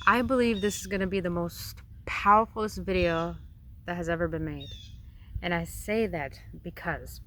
I believe this is going to be the most powerful video that has ever been made. And I say that because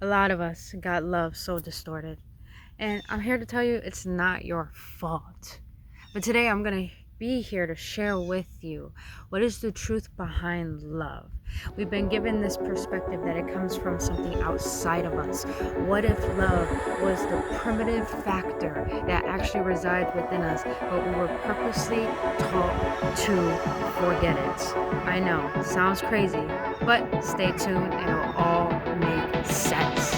a lot of us got love so distorted. And I'm here to tell you it's not your fault. But today I'm going to be here to share with you what is the truth behind love. We've been given this perspective that it comes from something outside of us. What if love was the primitive factor that actually resides within us, but we were purposely taught to forget it? I know, sounds crazy, but stay tuned and it'll all make sense.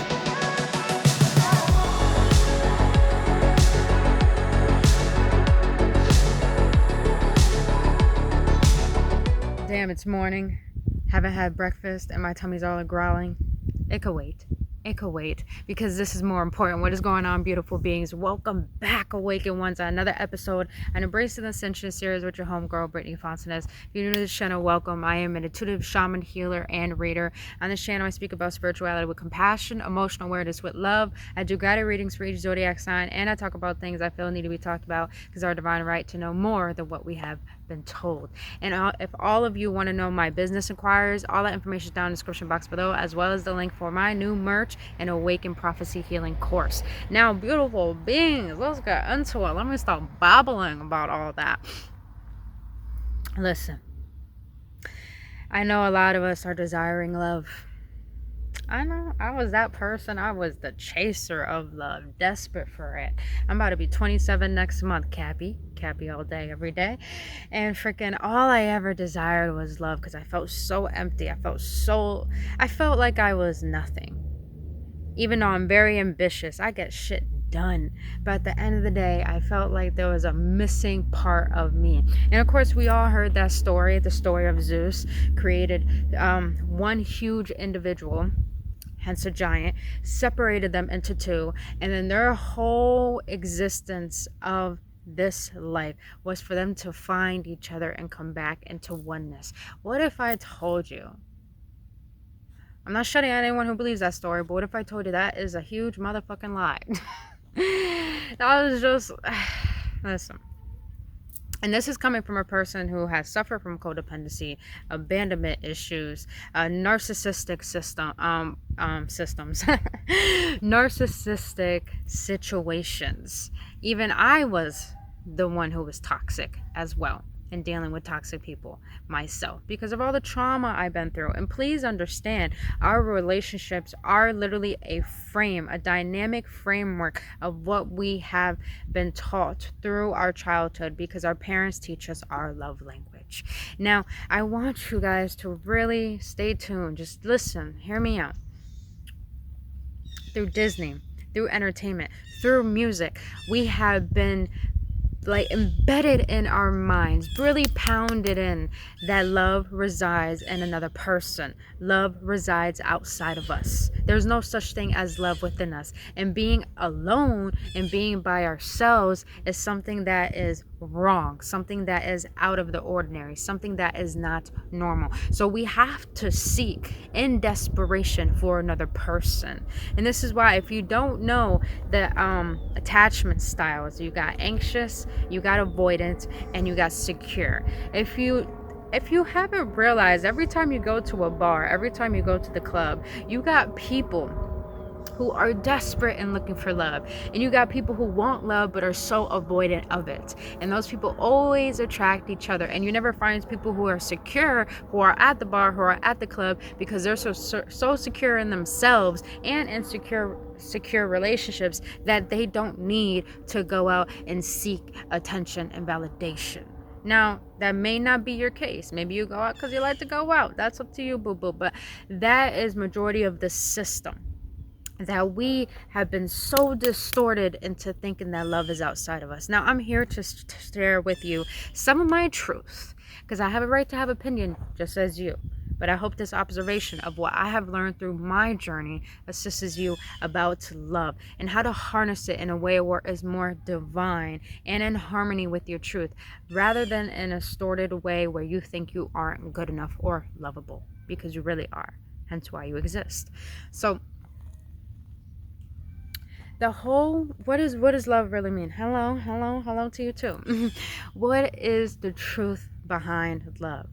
Damn, it's morning. Haven't had breakfast and my tummy's all growling. It could wait. It could wait because this is more important. What is going on, beautiful beings? Welcome back, Awaken Ones, to another episode on Embracing the Ascension series with your homegirl, Brittany Fontanez. If you're new to this channel, welcome. I am an intuitive shaman, healer, and reader. On this channel, I speak about spirituality with compassion, emotional awareness with love. I do guided readings for each zodiac sign, and I talk about things I feel need to be talked about because our divine right to know more than what we have been told. And if all of you want to know my business inquiries, all that information is down in the description box below, as well as the link for my new merch and Awaken Prophecy Healing course. Now, beautiful beings, let's get into it. Let me start babbling about all that. Listen, I know a lot of us are desiring love. I know, I was that person. I was the chaser of love, desperate for it. I'm about to be 27 next month, Cappy all day, every day. And freaking all I ever desired was love because I felt so empty. I felt like I was nothing. Even though I'm very ambitious, I get shit done. But at the end of the day, I felt like there was a missing part of me. And of course, we all heard that story, the story of Zeus created one huge individual, hence a giant, separated them into two, and then their whole existence of this life was for them to find each other and come back into oneness. What if I told you, I'm not shutting at anyone who believes that story, but what if I told you that is a huge motherfucking lie? That was just, listen. And this is coming from a person who has suffered from codependency, abandonment issues, narcissistic systems, narcissistic situations. Even I was the one who was toxic as well, and dealing with toxic people myself because of all the trauma I've been through. And please understand, our relationships are literally a frame, a dynamic framework of what we have been taught through our childhood because our parents teach us our love language. Now, I want you guys to really stay tuned. Just listen, hear me out. Through Disney, through entertainment, through music, we have been like embedded in our minds, really pounded in that love resides in another person. Love resides outside of us. There's no such thing as love within us. And being alone and being by ourselves is something that is wrong, something that is out of the ordinary, something that is not normal. So we have to seek in desperation for another person. And this is why, if you don't know the attachment styles, you got anxious, you got avoidant, and you got secure. If you haven't realized, every time you go to a bar, every time you go to the club, you got people who are desperate and looking for love, and you got people who want love but are so avoidant of it. And those people always attract each other, and you never find people who are secure, who are at the bar, who are at the club, because they're so secure in themselves and in secure relationships that they don't need to go out and seek attention and validation. Now, that may not be your case. Maybe you go out because you like to go out. That's up to you, boo-boo. But that is majority of the system, that we have been so distorted into thinking that love is outside of us. Now, I'm here to share with you some of my truth, because I have a right to have opinion just as you. But I hope this observation of what I have learned through my journey assists you about love and how to harness it in a way where it's more divine and in harmony with your truth, rather than in a distorted way where you think you aren't good enough or lovable, because you really are. Hence why you exist. So What does love really mean? Hello to you too. What is the truth behind love?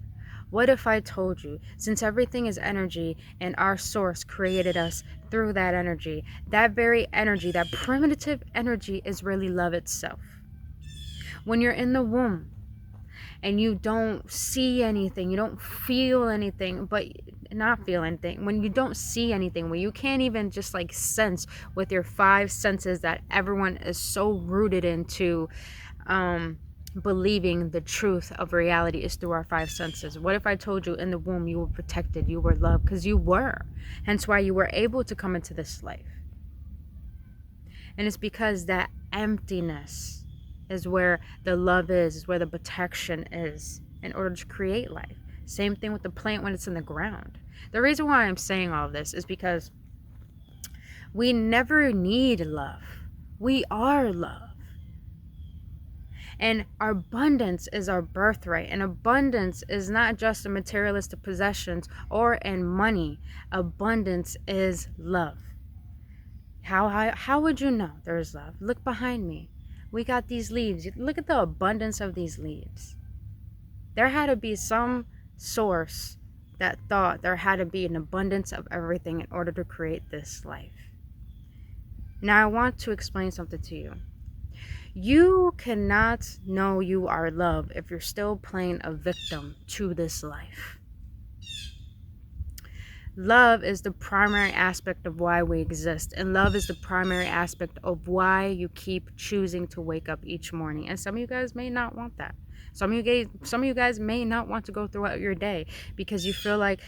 What if I told you, since everything is energy and our source created us through that energy, that very energy, that primitive energy is really love itself. When you're in the womb and you don't see anything, you don't feel anything, but not feel anything, when you don't see anything, when you can't even just like sense with your five senses that everyone is so rooted into believing the truth of reality is through our five senses. What if I told you in the womb you were protected, you were loved, because you were, hence why you were able to come into this life. And it's because that emptiness is where the love is where the protection is in order to create life. Same thing with the plant when it's in the ground. The reason why I'm saying all of this is because we never need love. We are love. And our abundance is our birthright. And abundance is not just in materialistic possessions or in money. Abundance is love. How would you know there's love? Look behind me. We got these leaves. Look at the abundance of these leaves. There had to be some source that thought there had to be an abundance of everything in order to create this life. Now I want to explain something to you. You cannot know you are loved if you're still playing a victim to this life. Love is the primary aspect of why we exist, and love is the primary aspect of why you keep choosing to wake up each morning. And some of you guys may not want that. Some of you guys may not want to go throughout your day because you feel like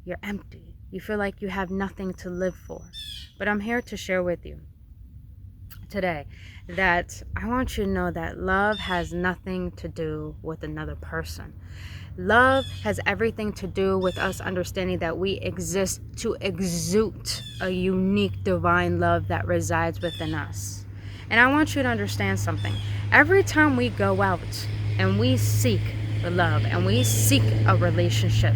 you're empty. You feel like you have nothing to live for. But I'm here to share with you today that I want you to know that love has nothing to do with another person. Love has everything to do with us understanding that we exist to exude a unique divine love that resides within us. And I want you to understand something. Every time we go out and we seek love and we seek a relationship,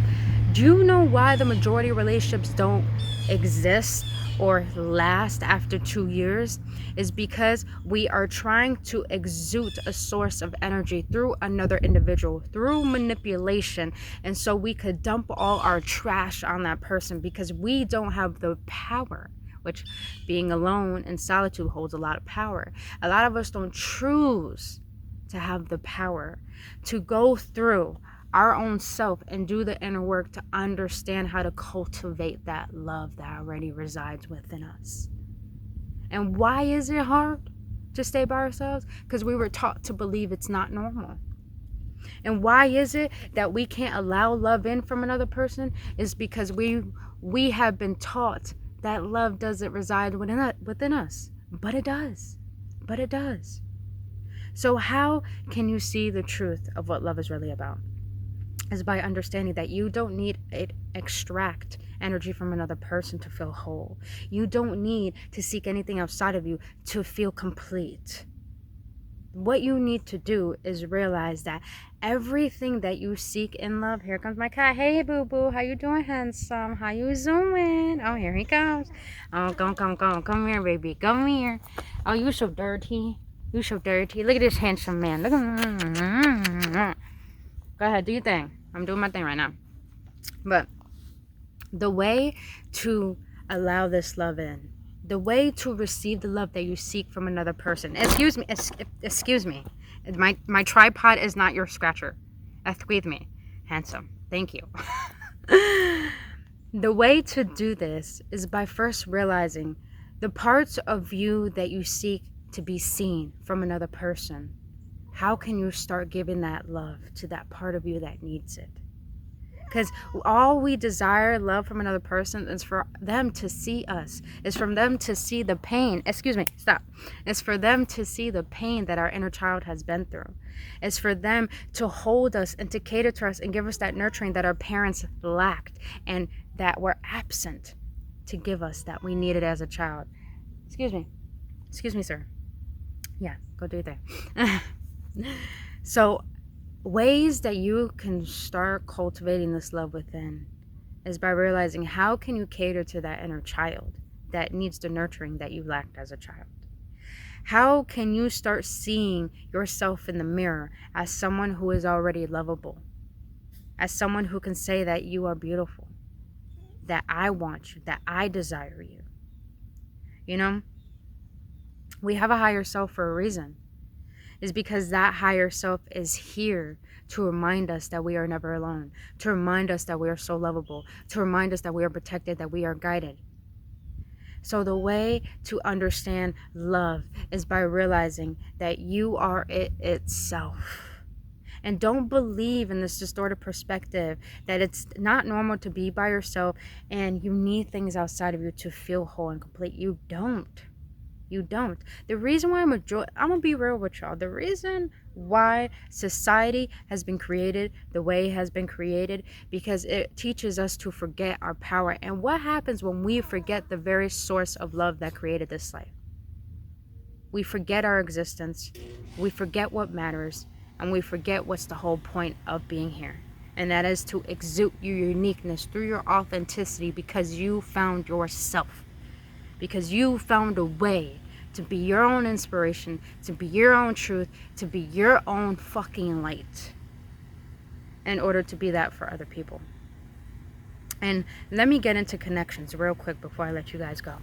do you know why the majority of relationships don't exist or last after 2 years? Is because we are trying to exude a source of energy through another individual, through manipulation, and so we could dump all our trash on that person because we don't have the power, which being alone in solitude holds a lot of power. A lot of us don't choose to have the power to go through our own self and do the inner work to understand how to cultivate that love that already resides within us. And why is it hard to stay by ourselves? Because we were taught to believe it's not normal. And why is it that we can't allow love in from another person? Is because we have been taught that love doesn't reside within us. But it does. But it does. So how can you see the truth of what love is really about? Is by understanding that you don't need to extract energy from another person to feel whole. You don't need to seek anything outside of you to feel complete. What you need to do is realize that everything that you seek in love, here comes my cat. Hey boo boo, how you doing, handsome? How you zooming? Oh, here he comes. Oh, come here, baby, come here. Oh, you so dirty. You so dirty. Look at this handsome man. Look at. Go ahead, do your thing. I'm doing my thing right now. But the way to allow this love in, the way to receive the love that you seek from another person. Excuse me. My tripod is not your scratcher. Excuse me. Handsome. Thank you. The way to do this is by first realizing the parts of you that you seek to be seen from another person. How can you start giving that love to that part of you that needs it? Because all we desire love from another person is for them to see us. It's for them to see the pain. Excuse me, stop. It's for them to see the pain that our inner child has been through. It's for them to hold us and to cater to us and give us that nurturing that our parents lacked and that were absent to give us that we needed as a child. Excuse me, sir. Yeah, go do that. So ways that you can start cultivating this love within is by realizing how can you cater to that inner child that needs the nurturing that you lacked as a child? How can you start seeing yourself in the mirror as someone who is already lovable? As someone who can say that you are beautiful, that I want you, that I desire you. You know, we have a higher self for a reason. It's because that higher self is here to remind us that we are never alone, to remind us that we are so lovable, to remind us that we are protected, that we are guided. So the way to understand love is by realizing that you are it itself. And don't believe in this distorted perspective that it's not normal to be by yourself and you need things outside of you to feel whole and complete. You don't. You don't. The reason why I'm gonna be real with y'all. The reason why society has been created the way it has been created, because it teaches us to forget our power. And what happens when we forget the very source of love that created this life? We forget our existence, we forget what matters, and we forget what's the whole point of being here. And that is to exude your uniqueness through your authenticity, because you found yourself. Because you found a way to be your own inspiration, to be your own truth, to be your own fucking light, in order to be that for other people. And let me get into connections real quick before I let you guys go.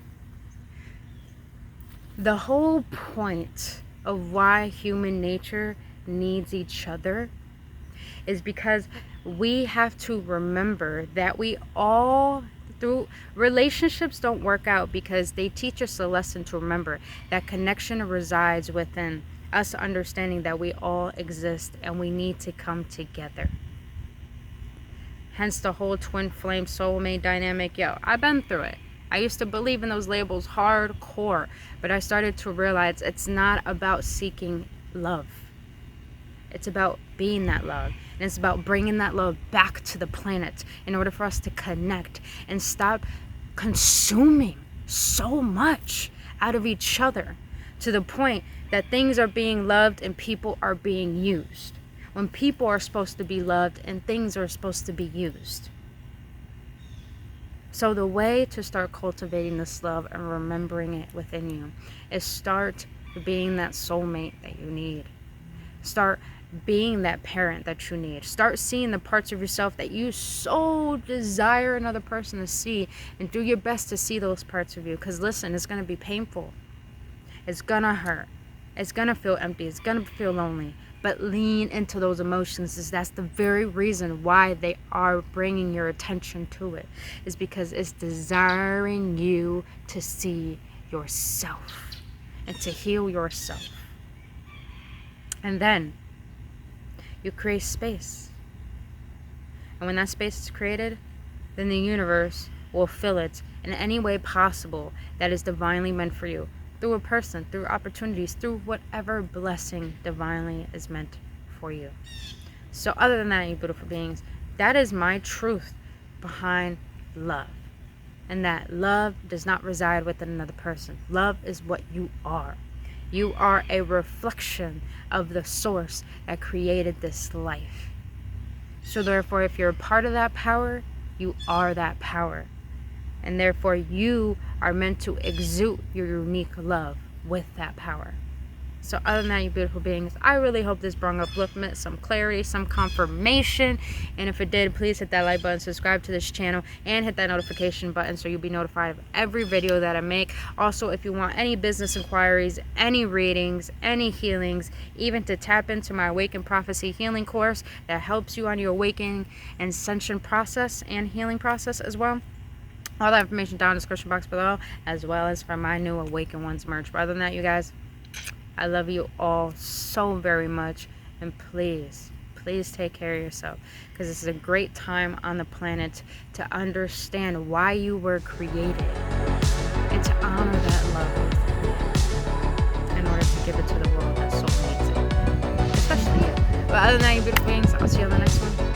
The whole point of why human nature needs each other is because we have to remember that we all, through relationships, don't work out because they teach us a lesson to remember that connection resides within us, understanding that we all exist and we need to come together. Hence the whole twin flame soulmate dynamic. Yo, I've been through it. I used to believe in those labels hardcore, but I started to realize it's not about seeking love. It's about being that love. And it's about bringing that love back to the planet in order for us to connect and stop consuming so much out of each other to the point that things are being loved and people are being used. When people are supposed to be loved and things are supposed to be used. So the way to start cultivating this love and remembering it within you is start being that soulmate that you need. Start being that parent that you need. Start seeing the parts of yourself that you so desire another person to see, and do your best to see those parts of you. Because listen, it's going to be painful. It's going to hurt. It's going to feel empty. It's going to feel lonely. But lean into those emotions, is that's the very reason why they are bringing your attention to it, is because it's desiring you to see yourself and to heal yourself. And then you create space, and when that space is created, then the universe will fill it in any way possible that is divinely meant for you. Through a person, through opportunities, through whatever blessing divinely is meant for you. So other than that, you beautiful beings, that is my truth behind love. And that love does not reside within another person. Love is what you are. You are a reflection of the source that created this life. So therefore, if you're a part of that power, you are that power. And therefore, you are meant to exude your unique love with that power. So other than that, you beautiful beings, I really hope this brought upliftment, some clarity, some confirmation. And if it did, please hit that like button, subscribe to this channel, and hit that notification button so you'll be notified of every video that I make. Also, if you want any business inquiries, any readings, any healings, even to tap into my Awaken Prophecy healing course that helps you on your awakening and ascension process and healing process as well. All that information down in the description box below, as well as for my new AwakenOne's merch. But other than that, you guys, I love you all so very much. And please, please take care of yourself. Because this is a great time on the planet to understand why you were created. And to honor that love in order to give it to the world that so needs it. Especially you. But other than that, you beautiful beings, I'll see you on the next one.